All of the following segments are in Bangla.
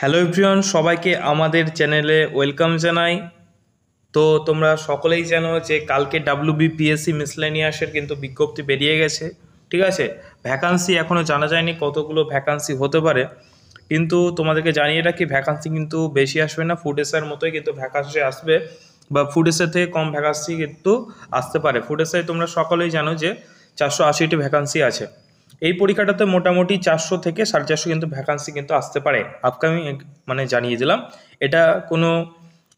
হ্যালো এভরিওয়ান, সবাইকে আমাদের চ্যানেলে ওয়েলকাম জানাই। তো তোমরা সকলেই জানো যে কালকে ডাব্লিউবিপিএসসি মিসলেনিয়াসের কিন্তু বিজ্ঞপ্তি বেরিয়ে গেছে। ঠিক আছে, ভ্যাকান্সি এখনও জানা যায়নি কতগুলো ভ্যাকান্সি হতে পারে, কিন্তু তোমাদেরকে জানিয়ে রাখি ভ্যাকান্সি কিন্তু বেশি আসবে না, ফুড এসআর মতোই কিন্তু ভ্যাকান্সি আসবে, বা ফুড এসআর থেকে কম ভ্যাকান্সি কিন্তু আসতে পারে। ফুড এসআই তোমরা সকলেই জানো যে 480টি ভ্যাকান্সি আছে। এই পরীক্ষাটাতে মোটামুটি 400 থেকে 450 কিন্তু ভ্যাকান্সি কিন্তু আসতে পারে আপকামিং, মানে জানিয়ে দিলাম। এটা কোনো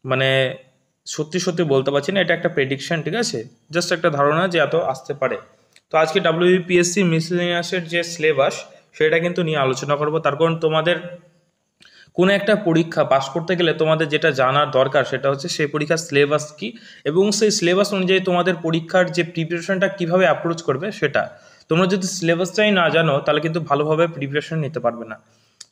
মানে সত্যি সত্যি বলতে পারছি না, এটা একটা প্রেডিকশন, ঠিক আছে, জাস্ট একটা ধারণা যে এত আসতে পারে। তো আজকে ডাব্লিউবিপিএসসি মিসলেনিয়াসের যে সিলেবাস সেটা কিন্তু নিয়ে আলোচনা করব। তার কারণ তোমাদের কোনো একটা পরীক্ষা পাস করতে গেলে তোমাদের যেটা জানার দরকার সেটা হচ্ছে সেই পরীক্ষার সিলেবাস কী, এবং সেই সিলেবাস অনুযায়ী তোমাদের পরীক্ষার যে প্রিপারেশনটা কীভাবে অ্যাপ্রোচ করবে সেটা। তোমরা যদি সিলেবাসটাই না জানো তাহলে কিন্তু ভালোভাবে প্রিপারেশন নিতে পারবে না।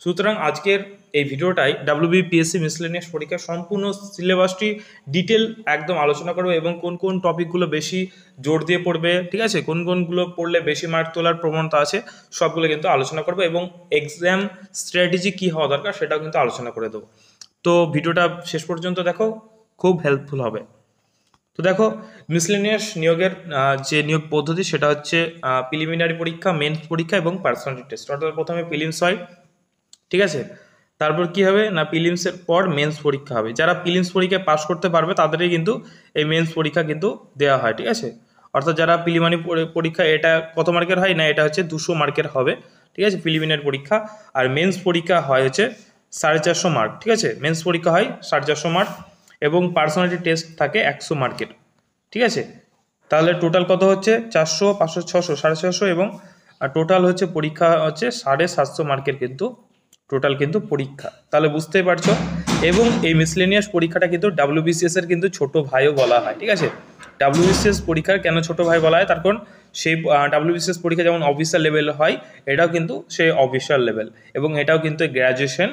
সুতরাং আজকের এই ভিডিওটাই ডাব্লিউবিপিএসসি মিসলেনিয়াস পরীক্ষার সম্পূর্ণ সিলেবাসটি ডিটেল একদম আলোচনা করবে, এবং কোন কোন টপিকগুলো বেশি জোর দিয়ে পড়বে, ঠিক আছে, কোন কোনগুলো পড়লে বেশি মার্ক তোলার প্রবণতা আছে, সবগুলো কিন্তু আলোচনা করবো, এবং এক্সাম স্ট্র্যাটেজি কী হওয়া দরকার সেটাও কিন্তু আলোচনা করে দেবো। তো ভিডিওটা শেষ পর্যন্ত দেখো, খুব হেল্পফুল হবে। তো দেখো, মিসলেনিয়াস নিয়োগের যে নিয়োগ পদ্ধতি সেটা হচ্ছে প্রিলিমিনারি পরীক্ষা, মেন্স পরীক্ষা এবং পার্সোনালিটি টেস্ট। অর্থাৎ প্রথমে প্রিলিমস হয়, ঠিক আছে, তারপর কি হবে না, প্রিলিমসের পর মেন্স পরীক্ষা হবে। যারা প্রিলিমস পরীক্ষায় পাস করতে পারবে তাদেরই কিন্তু এই মেন্স পরীক্ষা কিন্তু দেওয়া হয়, ঠিক আছে। অর্থাৎ যারা প্রিলিমিনারি পরীক্ষা, এটা কত মার্কের হয় না, এটা হচ্ছে 200 মার্কের হবে, ঠিক আছে, প্রিলিমিনারি পরীক্ষা। আর মেন্স পরীক্ষা হয় হচ্ছে 450 মার্ক, ঠিক আছে, মেন্স পরীক্ষা হয় 450 মার্ক, এবং পার্সোনালিটি টেস্ট থাকে 100 মার্কের, ঠিক আছে। তাহলে টোটাল কত হচ্ছে 400, 500, 600, 450, এবং টোটাল হচ্ছে পরীক্ষা হচ্ছে 750 মার্কের কিন্তু টোটাল কিন্তু পরীক্ষা। তাহলে বুঝতেই পারছো। এবং এই মিসলেনিয়াস পরীক্ষাটা কিন্তু ডাব্লিউবিসিএস এর কিন্তু ছোট ভাইও বলা হয়, ঠিক আছে। ডাব্লিউবিসিএস পরীক্ষার কেন ছোট ভাই বলা হয়, তার কারণ সেই ডাব্লিউবিসিএস পরীক্ষা যেমন অফিসার লেভেল হয়, এটাও কিন্তু সেই অফিসার লেভেল, এবং এটাও কিন্তু গ্র্যাজুয়েশন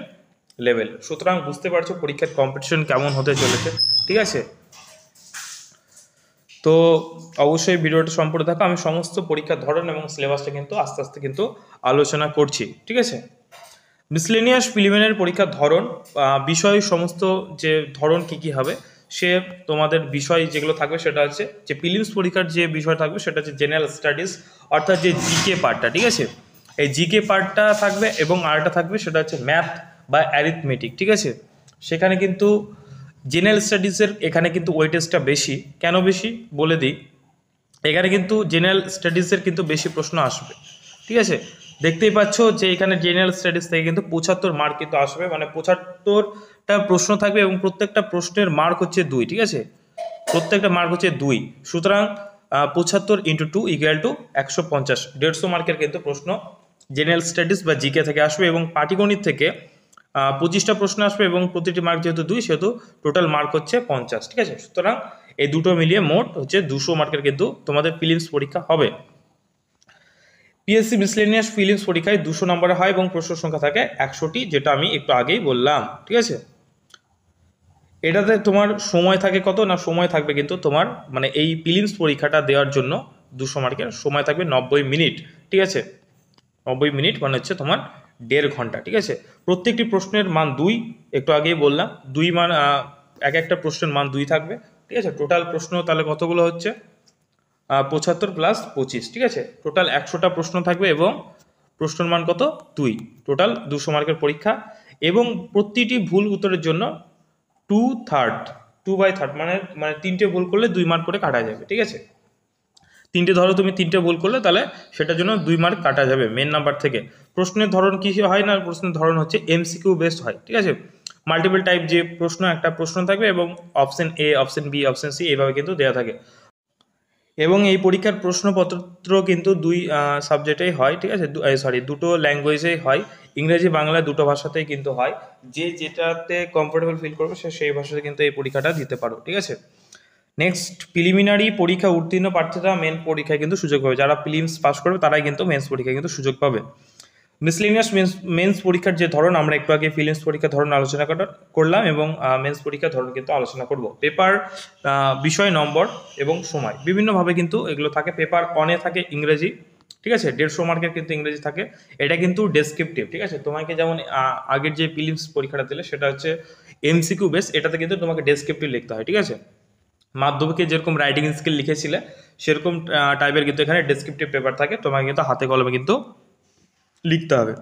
লেভেল। সুতরাং বুঝতে পারছো পরীক্ষার কম্পিটিশন কেমন হতে চলেছে, ঠিক আছে। তো অবশ্যই ভিডিওটা সম্পূর্ণ থাকো, আমি সমস্ত পরীক্ষার ধরন এবং সিলেবাসটা কিন্তু আস্তে আস্তে কিন্তু আলোচনা করছি, ঠিক আছে। মিসলেনিয়াস প্রিলিমিনারি পরীক্ষার ধরন, বিষয় সমস্ত যে ধরন কী কী হবে, সে তোমাদের বিষয় যেগুলো থাকবে সেটা হচ্ছে যে প্রিলিমস পরীক্ষার যে বিষয় থাকবে সেটা হচ্ছে জেনারেল স্টাডিজ, অর্থাৎ যে জিকে পার্টটা, ঠিক আছে, এই জিকে পার্টটা থাকবে, এবং আরেকটা থাকবে সেটা হচ্ছে ম্যাথ বা অ্যারিথমেটিক, ঠিক আছে। সেখানে কিন্তু জেনারেল স্টাডিজের এখানে কিন্তু ওয়েটেজটা বেশি। কেন বেশি বলে দিই, এখানে কিন্তু জেনারেল স্টাডিজের কিন্তু বেশি প্রশ্ন আসবে, ঠিক আছে। দেখতেই পাচ্ছ যে এখানে জেনারেল স্টাডিজ থেকে কিন্তু 75 মার্ক কিন্তু আসবে, মানে 75টা প্রশ্ন থাকবে, এবং প্রত্যেকটা প্রশ্নের মার্ক হচ্ছে 2, ঠিক আছে, প্রত্যেকটা মার্ক হচ্ছে 2। সুতরাং 75 × 2 = 150, 150 মার্কের কিন্তু প্রশ্ন জেনারেল স্টাডিজ বা জিকে থেকে আসবে, এবং পাটিগণিত থেকে 25টা প্রশ্ন আসবে, এবং প্রতিটি মার্ক যেহেতু 2 সেহেতু টোটাল মার্ক হচ্ছে 50, ঠিক আছে। সুতরাং এই দুটো মিলিয়ে মোট হচ্ছে 200 মার্কের কিন্তু তোমাদের প্রিলিমস পরীক্ষা হবে। পিএসসি মিসলেনিয়াস প্রিলিমস পরীক্ষায় 200 নম্বরে হয়, এবং প্রশ্ন সংখ্যা থাকে 100টি, যেটা আমি একটু আগেই বললাম, ঠিক আছে। এটাতে তোমার সময় থাকে কত না, সময় থাকবে কিন্তু তোমার মানে এই প্রিলিমস পরীক্ষাটা দেওয়ার জন্য 200 মার্কের সময় থাকবে 90 মিনিট, ঠিক আছে। 90 মিনিট মানে হচ্ছে তোমার 1.5 ঘন্টা, ঠিক আছে। প্রত্যেকটি প্রশ্নের মান 2, একটু আগেই বললাম 2 মান, এক একটা প্রশ্নের মান 2 থাকবে, ঠিক আছে। টোটাল প্রশ্ন তাহলে কতগুলো হচ্ছে 75 + 25, ঠিক আছে। টোটাল 100টা প্রশ্ন থাকবে, এবং প্রশ্নের মান কত 2, টোটাল 200 মার্কের পরীক্ষা। এবং প্রতিটি ভুল উত্তরের জন্য 2/3 মানে মানে 3টে ভুল করলে 2 মার্ক করে কাটা যাবে, ঠিক আছে। ধরো তুমি 3টে ভুল করলে তাহলে সেটার জন্য 2 মার্ক কাটা যাবে মেন নাম্বার থেকে। প্রশ্নের ধরন কী হয় না, প্রশ্নের ধরন হচ্ছে এমসিকিউ বেসড হয়, ঠিক আছে। মাল্টিপল টাইপ যে প্রশ্ন, একটা প্রশ্ন থাকবে, এবং option A, option B, option C এইভাবে কিন্তু দেওয়া থাকে। এবং এই পরীক্ষার প্রশ্নপত্র কিন্তু 2 সাবজেক্টেই হয়, ঠিক আছে, দুটো ল্যাঙ্গুয়েজেই হয়, ইংরেজি বাংলা দুটো ভাষাতেই কিন্তু হয়। যে যেটাতে কমফোর্টেবল ফিল করবে সে সেই ভাষাতে কিন্তু এই পরীক্ষাটা দিতে পারো, ঠিক আছে। নেক্সট, প্রিলিমিনারি পরীক্ষা উত্তীর্ণ প্রার্থীরা মেন পরীক্ষায় কিন্তু সুযোগ পাবে। যারা প্রিলিমস পাস করবে তারাই কিন্তু মেন্স পরীক্ষায় কিন্তু সুযোগ পাবে। মিসলেনিয়াস মেন্স পরীক্ষার যে ধরন, আমরা একটু আগে প্রিলিমস পরীক্ষার ধরন আলোচনা করলাম, এবং মেন্স পরীক্ষার ধরন কিন্তু আলোচনা করব। পেপার, বিষয় নম্বর এবং সময় বিভিন্নভাবে কিন্তু এগুলো থাকে। পেপার 1-এ থাকে ইংরেজি, ঠিক আছে, 150 মার্কের কিন্তু ইংরেজি থাকে। এটা কিন্তু ডেসক্রিপটিভ, ঠিক আছে। তোমাকে যেমন আগের যে প্রিলিমস পরীক্ষাটা দিলে সেটা হচ্ছে এমসিকিউ বেস, এটাতে কিন্তু তোমাকে ডেসক্রিপটিভ লিখতে হয়, ঠিক আছে। মাধ্যমিকে যেরকম রাইটিং স্কিল লিখেছিলে সেরকম টাইপের কিন্তু এখানে ডেসক্রিপটিভ পেপার থাকে, তোমাকে কিন্তু হাতে কলমে কিন্তু লিখতে হবে।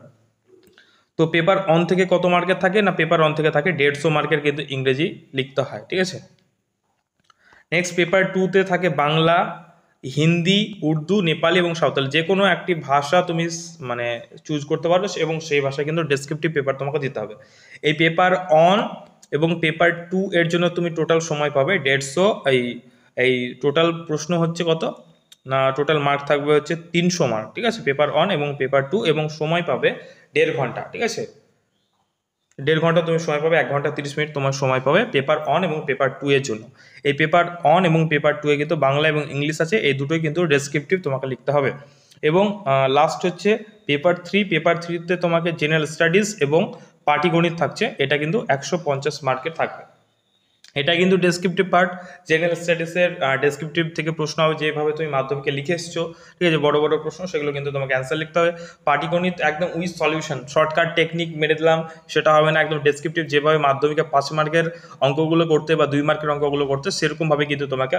তো পেপার অন থেকে কত মার্কের থাকে না, পেপার অন থেকে থাকে 150 মার্কের কিন্তু ইংরেজি লিখতে হয়, ঠিক আছে। নেক্সট পেপার 2-তে থাকে বাংলা, হিন্দি, উর্দু, নেপালি এবং সাঁওতালি, যে কোনো একটি ভাষা তুমি মানে চুজ করতে পারবে এবং সেই ভাষায় কিন্তু ডেসক্রিপটিভ পেপার তোমাকে দিতে হবে। এই পেপার অন এবং পেপার 2 এর জন্য তুমি টোটাল সময় পাবে 150। এই টোটাল প্রশ্ন হচ্ছে কত না, টোটাল মার্ক থাকবে হচ্ছে 300 মার্ক, ঠিক আছে, পেপার অন এবং পেপার 2, এবং সময় পাবে 1.5 ঘন্টা, ঠিক আছে। 1.5 ঘন্টা তুমি সময় পাবে, 1 ঘন্টা 30 মিনিট তোমার সময় পাবে পেপার অন এবং পেপার 2 এর জন্য। এই পেপার অন এবং পেপার 2 এ কিন্তু বাংলা এবং ইংলিশ আছে, এই দুটোই কিন্তু ডেসক্রিপটিভ তোমাকে লিখতে হবে। এবং লাস্ট হচ্ছে পেপার 3। পেপার 3-তে তোমাকে জেনারেল স্টাডিজ এবং পাটিগণিত থাকছে, এটা কিন্তু 150 মার্কের থাকবে। এটা কিন্তু ডেসক্রিপটিভ পার্ট। জেনারেল স্টাডিজের ডেসক্রিপটিভ থেকে প্রশ্ন হবে যেভাবে তুমি মাধ্যমিকে লিখে এসছো, ঠিক আছে, বড় বড় প্রশ্ন, সেগুলো কিন্তু তোমাকে অ্যান্সার লিখতে হবে। পাটিগণিত একদম উইথ সলিউশন, শর্টকাট টেকনিক মেরে দিলাম সেটা হবে না, একদম ডেসক্রিপটিভ যেভাবে মাধ্যমিকে 5 মার্কের অঙ্কগুলো করতে বা 2 মার্কের অঙ্কগুলো করতে সেরকমভাবে কিন্তু তোমাকে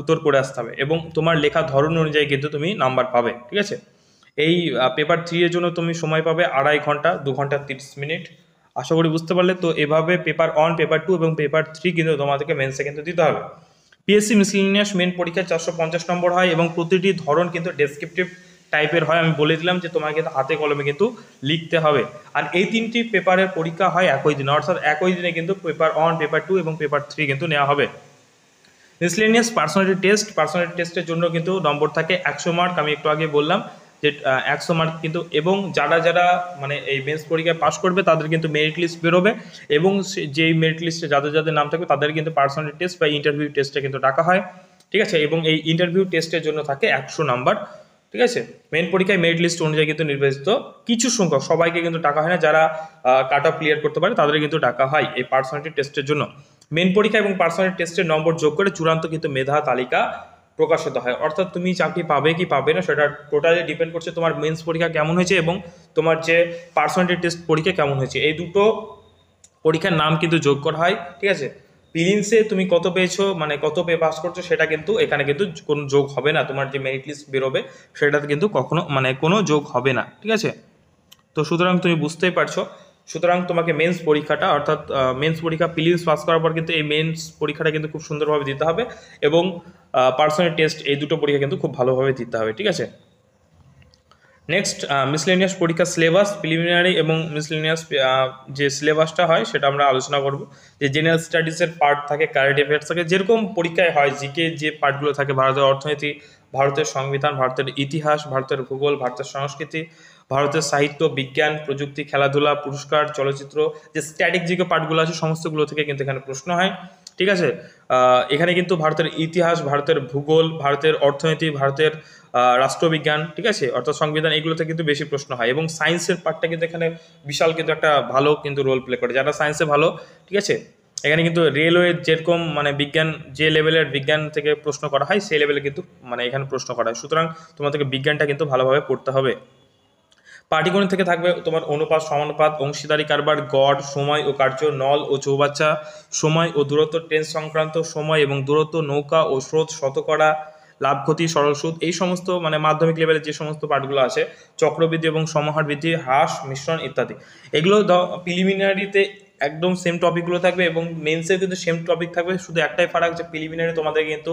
উত্তর করে আসতে হবে, এবং তোমার লেখা ধরন অনুযায়ী কিন্তু তুমি নাম্বার পাবে, ঠিক আছে। এই পেপার 3 এর জন্য তুমি সময় পাবে 2.5 ঘন্টা 2 ঘন্টা 30 মিনিট। আশা করি বুঝতে পারলে। তো এভাবে পেপার অন, পেপার 2 এবং পেপার 3 কিন্তু তোমাদেরকে মেন্সে কিন্তু দিতে হবে। পিএসসি মিসলিনিয়াস মেন পরীক্ষা 450 নম্বর হয় এবং প্রতিটি ধরন কিন্তু ডেসক্রিপটিভ টাইপের হয়। আমি বলে দিলাম যে তোমাকে কিন্তু হাতে কলমে কিন্তু লিখতে হবে। আর এই 3টি পেপারের পরীক্ষা হয় একই দিনে, অর্থাৎ একই দিনে কিন্তু পেপার অন, পেপার 2 এবং পেপার 3 কিন্তু নেওয়া হবে। মিসলেনিয়াস পার্সোনালিটি টেস্ট, পার্সোনালিটি টেস্টের জন্য কিন্তু নম্বর থাকে 100 মার্ক। আমি একটু আগে বললাম যে 100 মার্ক কিন্তু, এবং যারা যারা মানে এই মেন্স পরীক্ষায় পাশ করবে তাদের কিন্তু মেরিট লিস্ট বেরোবে, এবং যেই মেরিট লিস্টে যাদের যাদের নাম থাকবে তাদের কিন্তু পার্সোনালিটি টেস্ট বা ইন্টারভিউ টেস্টে কিন্তু ডাকা হয়, ঠিক আছে। এবং এই ইন্টারভিউ টেস্টের জন্য থাকে 100 নাম্বার, ঠিক আছে। মেন পরীক্ষায় মেরিট লিস্ট অনুযায়ী কিন্তু নির্বাচিত কিছু সংখ্যক, সবাইকে কিন্তু ডাকা হয় না, যারা কাট অফ ক্লিয়ার করতে পারে তাদের কিন্তু ডাকা হয় এই পার্সোনালিটি টেস্টের জন্য। মেন পরীক্ষা এবং পার্সোনালিটি টেস্টের নম্বর যোগ করে চূড়ান্ত কিন্তু মেধা তালিকা প্রকাশিত হয়। অর্থাৎ তুমি চাকরি পাবে কি পাবে না সেটা টোটালি ডিপেন্ড করছে তোমার মেন্স পরীক্ষা কেমন হয়েছে এবং তোমার যে পার্সোনালিটি টেস্ট পরীক্ষা কেমন হয়েছে, এই দুটো পরীক্ষার নাম কিন্তু যোগ করা হয়, ঠিক আছে। প্রিলিমসে তুমি কত পেয়েছো মানে কত পাস করছো সেটা কিন্তু এখানে কিন্তু কোনো যোগ হবে না, তোমার যে মেরিট লিস্ট বেরোবে সেটাতে কিন্তু কখনো মানে কোনো যোগ হবে না, ঠিক আছে। তো সুতরাং তুমি বুঝতেই পারছো, সুতরাং তোমাকে মেন্স পরীক্ষাটা অর্থাৎ মেন্স পরীক্ষা প্রিলিমস পাস করার পর কিন্তু এই মেন্স পরীক্ষাটা কিন্তু খুব সুন্দরভাবে দিতে হবে, এবং পার্সোনাল টেস্ট এই দুটো পরীক্ষা কিন্তু খুব ভালোভাবে দিতে হবে, ঠিক আছে। নেক্সট মিসলেনিয়াস পরীক্ষা সিলেবাস, প্রিলিমিনারি এবং মিসলেনিয়াস যে সিলেবাসটা হয় সেটা আমরা আলোচনা করব। যে জেনারেল স্টাডিজের পার্ট থাকে, কারেন্ট অ্যাফেয়ার্স থাকে, যেরকম পরীক্ষায় হয় জিকে যে পার্টগুলো থাকে, ভারতের অর্থনীতি, ভারতের সংবিধান, ভারতের ইতিহাস, ভারতের ভূগোল, ভারতের সংস্কৃতি, ভারতের সাহিত্য, বিজ্ঞান, প্রযুক্তি, খেলাধুলা, পুরস্কার, চলচ্চিত্র, যে স্ট্যাটিক যে পার্টগুলো আছে সমস্তগুলো থেকে কিন্তু এখানে প্রশ্ন হয়, ঠিক আছে। এখানে কিন্তু ভারতের ইতিহাস, ভারতের ভূগোল, ভারতের অর্থনীতি, ভারতের রাষ্ট্রবিজ্ঞান, ঠিক আছে, অর্থাৎ সংবিধান, এগুলোতে কিন্তু বেশি প্রশ্ন হয়। এবং সায়েন্সের পার্টটা কিন্তু এখানে বিশাল কিন্তু একটা ভালো কিন্তু রোল প্লে করে, যারা সায়েন্সে ভালো, ঠিক আছে। এখানে কিন্তু রেলওয়ে যেরকম মানে বিজ্ঞান যে লেভেলের বিজ্ঞান থেকে প্রশ্ন করা হয় সেই লেভেলে কিন্তু মানে এখানে প্রশ্ন করা হয়, সুতরাং তোমাদেরকে বিজ্ঞানটা কিন্তু ভালোভাবে পড়তে হবে। পাটিগণিত থেকে থাকবে তোমার অনুপাত, সমানুপাত, অংশীদারি কারবার, গড়, সময় ও কার্য, নল ও চৌবাচ্চা, সময় ও দূরত্ব, ট্রেন সংক্রান্ত, সময় এবং দূরত্ব, নৌকা ও স্রোত, শতকরা, লাভ ক্ষতি, সরল সুদ, এই সমস্ত মানে মাধ্যমিক লেভেলের যে সমস্ত পার্টগুলো আছে, চক্রবৃদ্ধি এবং সমাহার বৃদ্ধি, হ্রাস, মিশ্রণ ইত্যাদি, এগুলো প্রিলিমিনারিতে একদম সেম টপিকগুলো থাকবে এবং মেন্সের কিন্তু সেম টপিক থাকবে, শুধু একটাই ফারাক যে প্রিলিমিনারি তোমাদের কিন্তু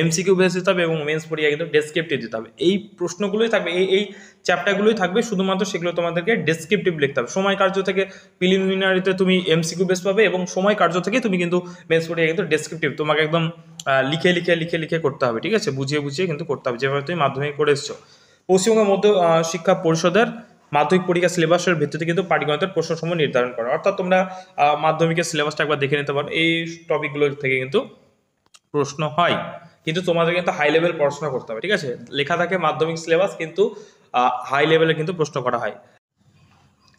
এমসিকিউ বেস দিতে হবে এবং মেন্স পরীক্ষা কিন্তু ডেসক্রিপটিভ দিতে হবে। এই প্রশ্নগুলোই থাকবে, এই চ্যাপ্টারগুলোই থাকবে, শুধুমাত্র সেগুলো তোমাদেরকে ডেসক্রিপটিভ লিখতে হবে। সময় কার্য থেকে প্রিলিমিনারিতে তুমি এমসিকিউ বেস পাবে এবং সময় কার্য থেকে তুমি কিন্তু মেন্স পরীক্ষা কিন্তু ডেসক্রিপটিভ তোমাকে একদম লিখে লিখে লিখে লিখে করতে হবে, ঠিক আছে, বুঝিয়ে বুঝিয়ে কিন্তু করতে হবে যেভাবে তুমি মাধ্যমিক করে এসছো। পশ্চিমবঙ্গ মধ্য শিক্ষা পরিষদের মাধ্যমিক পরীক্ষা সিলেবাসের ভিত্তিতে কিন্তু পাটিগণিতের প্রশ্নসমূহ নির্ধারণ করা, অর্থাৎ তোমরা মাধ্যমিকের সিলেবাসটা একবার দেখে নিতে পারো, এই টপিকগুলো থেকে কিন্তু প্রশ্ন হয়, কিন্তু তোমাদের কিন্তু হাই লেভেল পড়াশোনা করতে হবে, ঠিক আছে। লেখা থাকে মাধ্যমিক সিলেবাস, কিন্তু হাই লেভেলে কিন্তু প্রশ্ন করা হয়।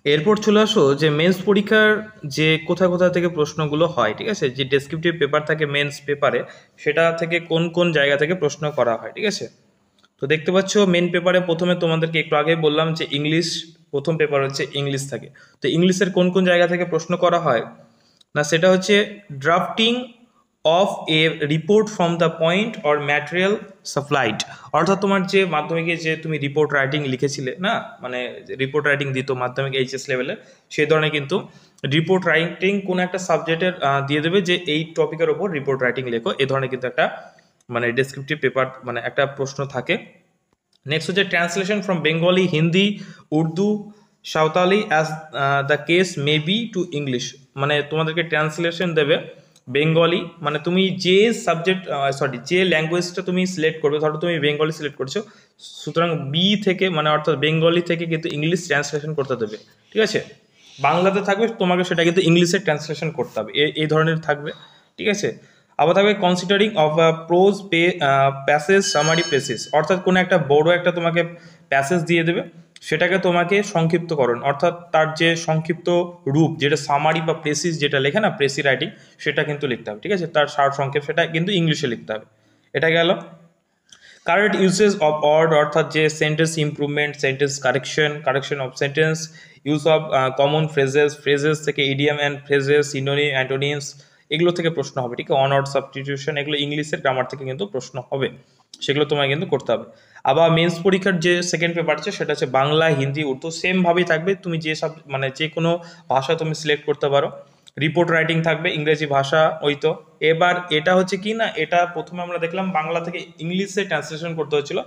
এরপর চলে আসো যে মেন্স পরীক্ষার যে কোথায় কোথা থেকে প্রশ্নগুলো হয়, ঠিক আছে, যে ডেসক্রিপটিভ পেপার থাকে মেন্স পেপারে সেটা থেকে কোন কোন জায়গা থেকে প্রশ্ন করা হয়, ঠিক আছে। তো দেখতে পাচ্ছ মেন পেপারে প্রথমে তোমাদেরকে একটু আগে বললাম যে ইংলিশ, প্রথম পেপার হচ্ছে ইংলিশ থাকে। তো ইংলিশের কোন কোন জায়গা থেকে প্রশ্ন করা হয় না, সেটা হচ্ছে drafting of A report from the point or material supplied. অর্থাৎ তোমার যে মাধ্যমিকে যে তুমি রিপোর্ট রাইটিং লিখেছিলে না, মানে রিপোর্ট রাইটিং দিত মাধ্যমিক এইচএস লেভেলে, সেই ধরনের কিন্তু রিপোর্ট রাইটিং কোনো একটা সাবজেক্টের দিয়ে দেবে যে এই টপিকের ওপর রিপোর্ট রাইটিং লেখো, এই ধরনের কিন্তু একটা মানে ডেসক্রিপটিভ পেপার মানে একটা প্রশ্ন থাকে। নেক্সট হচ্ছে translation from Bengali, Hindi, Urdu, Santali as the case may be to English. মানে তোমাদেরকে ট্রান্সলেশন দেবে বেঙ্গলি, মানে তুমি যে সাবজেক্ট যে ল্যাঙ্গুয়েজটা তুমি সিলেক্ট করবে, ধরো তুমি বেঙ্গলি সিলেক্ট করছো, সুতরাং বি থেকে মানে অর্থাৎ বেঙ্গলি থেকে কিন্তু ইংলিশ ট্রান্সলেশন করতে দেবে, ঠিক আছে। বাংলাতে থাকবে, তোমাকে সেটা কিন্তু ইংলিশে ট্রান্সলেশন করতে হবে, এই ধরনের থাকবে, ঠিক আছে। আবার থাকবে considering of pros passage summary precis. অর্থাৎ কোনো একটা বড় একটা তোমাকে প্যাসেজ দিয়ে দেবে, সেটাকে তোমাকে সংক্ষিপ্তকরণ অর্থাৎ তার যে সংক্ষিপ্ত রূপ যেটা সামারি বা প্রেসিস যেটা লেখে না প্রেসি রাইটিং, সেটা কিন্তু লিখতে হবে, ঠিক আছে। তার সার সংক্ষেপ সেটা কিন্তু ইংলিশে লিখতে হবে। এটা গেল। কারেক্ট ইউসেজ অফ ওয়ার্ড অর্থাৎ যে sentence improvement, sentence correction of sentence, use of common phrases থেকে idiom and phrases, synonym, antonyms, এগুলো থেকে প্রশ্ন হবে, ঠিক আছে। অন ওয়ার্ড সাবস্টিটিউশন, এগুলো ইংলিশের গ্রামার থেকে কিন্তু প্রশ্ন হবে, সেগুলো তোমায় কিন্তু করতে হবে। আবার মেন্স পরীক্ষার যে সেকেন্ড পেপার আছে সেটা হচ্ছে বাংলা, হিন্দি, উর্দু, সেমভাবেই থাকবে। তুমি যে সব মানে যে কোনো ভাষা তুমি সিলেক্ট করতে পারো। রিপোর্ট রাইটিং থাকবে ইংরেজি ভাষা, ওই তো। এবার এটা হচ্ছে কি না, এটা প্রথমে আমরা দেখলাম বাংলা থেকে ইংলিশে ট্রান্সলেশন করতে হচ্ছিল,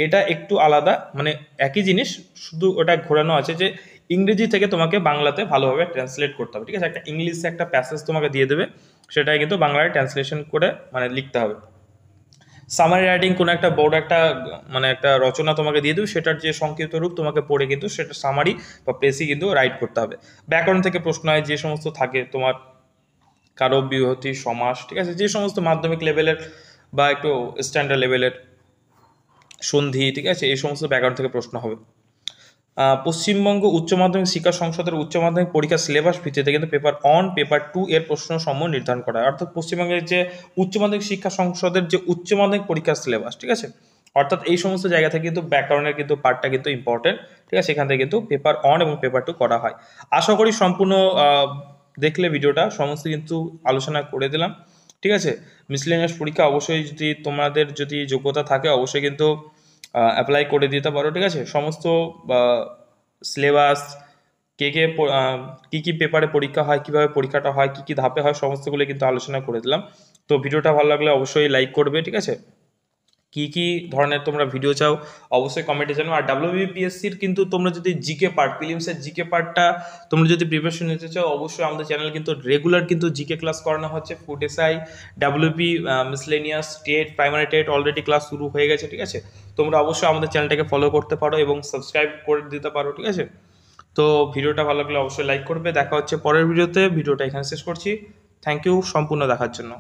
এটা একটু আলাদা, মানে একই জিনিস, শুধু ওটা ঘোরানো আছে যে ইংরেজি থেকে তোমাকে বাংলাতে ভালোভাবে ট্রান্সলেট করতে হবে, ঠিক আছে। একটা ইংলিশে একটা প্যাসেজ তোমাকে দিয়ে দেবে, সেটাই কিন্তু বাংলায় ট্রান্সলেশন করে মানে লিখতে হবে। সামারি রাইটিং কোনো একটা বড় একটা মানে একটা রচনা তোমাকে দিয়ে দেবে, সেটার যে সংক্ষিপ্ত রূপ তোমাকে পড়ে কিন্তু সেটা সামারি বা প্রেসি কিন্তু রাইট করতে হবে। ব্যাকরণ থেকে প্রশ্ন হয় যে সমস্ত থাকে তোমার কারক, বিভক্তি, সমাস, ঠিক আছে, যে সমস্ত মাধ্যমিক লেভেলের বা একটু স্ট্যান্ডার্ড লেভেলের সন্ধি, ঠিক আছে, এই সমস্ত ব্যাকরণ থেকে প্রশ্ন হবে। পশ্চিমবঙ্গ উচ্চ মাধ্যমিক শিক্ষা সংসদের উচ্চ মাধ্যমিক পরীক্ষার সিলেবাস ভিত্তিতে কিন্তু পেপার 1, পেপার 2 এর প্রশ্ন সমূহ নির্ধারণ করা হয়। অর্থাৎ পশ্চিমবঙ্গের যে উচ্চ মাধ্যমিক শিক্ষা সংসদের যে উচ্চ মাধ্যমিক পরীক্ষার সিলেবাস, ঠিক আছে, অর্থাৎ এই সমস্ত জায়গা থেকে কিন্তু ব্যাকরণের কিন্তু পার্টটা কিন্তু ইম্পর্টেন্ট, ঠিক আছে। এখান থেকে কিন্তু পেপার 1 এবং পেপার 2 করা হয়। আশা করি সম্পূর্ণ দেখলে ভিডিওটা সমস্ত কিন্তু আলোচনা করে দিলাম, ঠিক আছে। মিসলেনিয়াস পরীক্ষা অবশ্যই যদি তোমাদের যদি যোগ্যতা থাকে অবশ্যই কিন্তু অ্যাপ্লাই করে দিতে পারো, ঠিক আছে। সমস্ত সিলেবাস, কে কে কী কী পেপারে পরীক্ষা হয়, কীভাবে পরীক্ষাটা হয়, কী কী ধাপে হয়, সমস্তগুলো কিন্তু আলোচনা করে দিলাম। তো ভিডিওটা ভালো লাগলে অবশ্যই লাইক করবে, ঠিক আছে। কী কী ধরনের তোমরা ভিডিও চাও অবশ্যই কমেন্টে জানাও। আর ডাব্লিউবিপিএসসির কিন্তু তোমরা যদি জিকে পার্ট, প্রিলিমসের জিকে পার্টটা তোমরা যদি প্রিপারেশন নিতে চাও অবশ্যই আমাদের চ্যানেলে কিন্তু রেগুলার কিন্তু জিকে ক্লাস করানো হচ্ছে। Food SI, WP, miscellaneous, TET, primary TET already class শুরু হয়ে গেছে, ঠিক আছে। তোমরা অবশ্যই আমাদের চ্যানেলটাকে ফলো করতে পারো এবং সাবস্ক্রাইব করে দিতে পারো, ঠিক আছে। তো ভিডিওটা ভালো লাগলে অবশ্যই লাইক করবে। দেখা হচ্ছে পরের ভিডিওতে। ভিডিওটা এখানে শেষ করছি। থ্যাংক ইউ সম্পূর্ণ দেখার জন্য।